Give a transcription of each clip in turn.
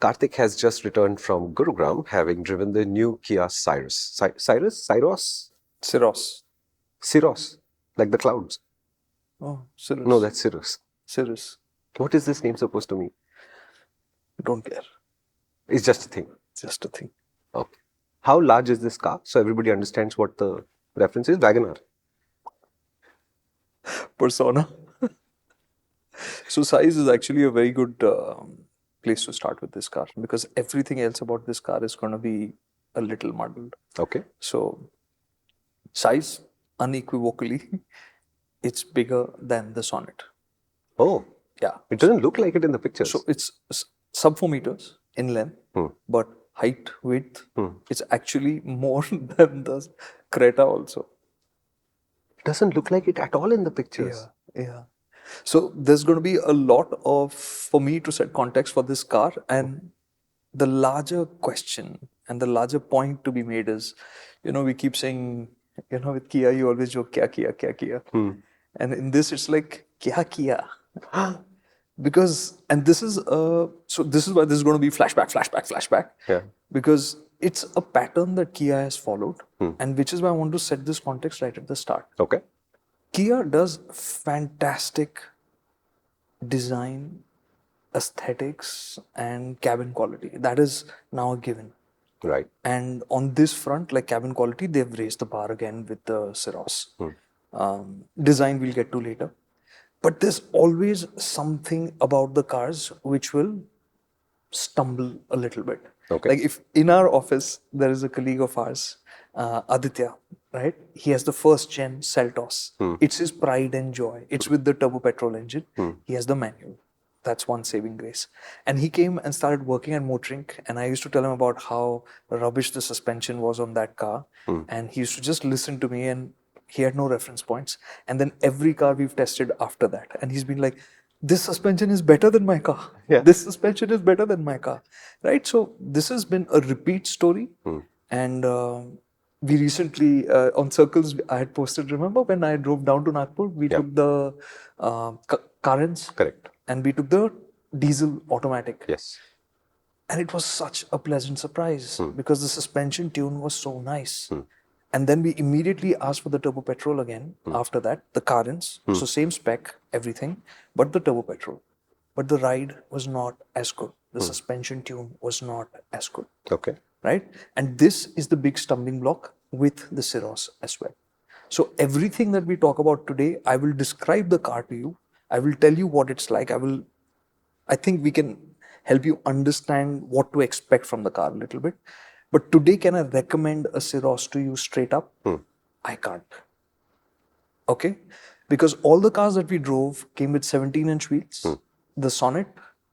Karthik has just returned from Gurugram, having driven the new Kia Syros. Syros? Syros, like the clouds. Oh, Syros. No, that's Syros. Syros. What is this name supposed to mean? Don't care. It's just a thing. Just a thing. Okay. How large is this car? So everybody understands what the reference is. WagonR. Persona. So size is actually a very good place to start with this car, because everything else about this car is going to be a little muddled. Okay. So size, unequivocally, it's bigger than the Sonet. Oh. Yeah. It doesn't look like it in the pictures. So it's sub 4 meters in length, but height, width, it's actually more than the Creta also. It doesn't look like it at all in the pictures. Yeah. So there's going to be a lot for me to set context for this car, and the larger question and the larger point to be made is, we keep saying, with Kia, you always joke, Kia. And in this, it's like, Kia. Because, and this is why this is going to be flashback. Yeah. Because it's a pattern that Kia has followed, and which is why I want to set this context right at the start. Okay. Kia does fantastic design, aesthetics, and cabin quality. That is now a given. Right. And on this front, like cabin quality, they've raised the bar again with the Syros. Design we'll get to later. But there's always something about the cars which will stumble a little bit. Okay. Like if in our office, there is a colleague of ours, Aditya, right? He has the first gen Seltos. It's his pride and joy. It's with the turbo petrol engine. He has the manual. That's one saving grace. And he came and started working at MotorInc, and I used to tell him about how rubbish the suspension was on that car. And he used to just listen to me, and he had no reference points. And then every car we've tested after that, and he's been like, this suspension is better than my car. Yeah. This suspension is better than my car. Right? So this has been a repeat story. And we recently, on Circles, I had posted, remember when I drove down to Nagpur, we took the Karens. Correct. And we took the diesel automatic. Yes. And it was such a pleasant surprise because the suspension tune was so nice. And then we immediately asked for the turbo petrol again after that, the Karens. So same spec, everything, but the turbo petrol. But the ride was not as good. The suspension tune was not as good. Okay. Right? And this is the big stumbling block with the Syros as well. So everything that we talk about today, I will describe the car to you. I will tell you what it's like. I think we can help you understand what to expect from the car a little bit. But today, can I recommend a Syros to you straight up? I can't. Okay? Because all the cars that we drove came with 17-inch wheels. The Sonet,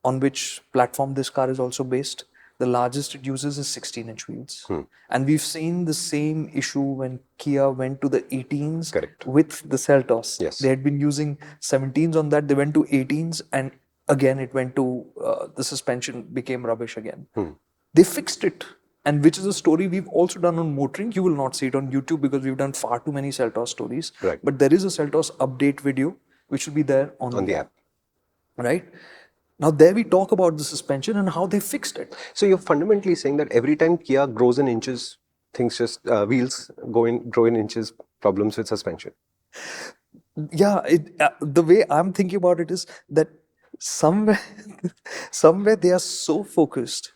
on which platform this car is also based, the largest it uses is 16-inch wheels. And we've seen the same issue when Kia went to the 18s with the Seltos. Yes. They had been using 17s on that. They went to 18s, and again it went to, the suspension became rubbish again. They fixed it. And which is a story we've also done on MotorInc. You will not see it on YouTube because we've done far too many Seltos stories. Right. But there is a Seltos update video which will be there on the app. Right? Now there we talk about the suspension and how they fixed it. So you're fundamentally saying that every time Kia grows in inches, things just, wheels grow in inches, problems with suspension. Yeah, the way I'm thinking about it is that somewhere they are so focused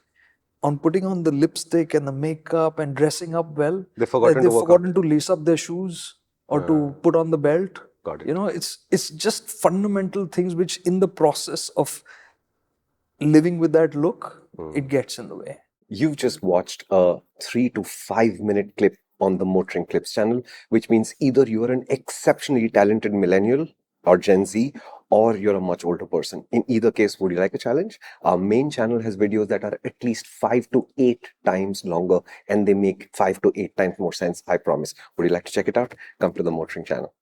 on putting on the lipstick and the makeup and dressing up well, they've forgotten to lace up their shoes or to put on the belt. Got it. It's just fundamental things which in the process of living with that look, it gets in the way. You've just watched a 3 to 5 minute clip on the MotorInc Clips channel, which means either you are an exceptionally talented millennial or Gen Z, or you're a much older person. In either case, would you like a challenge? Our main channel has videos that are at least 5 to 8 times longer, and they make 5 to 8 times more sense, I promise. Would you like to check it out? Come to the MotorInc channel.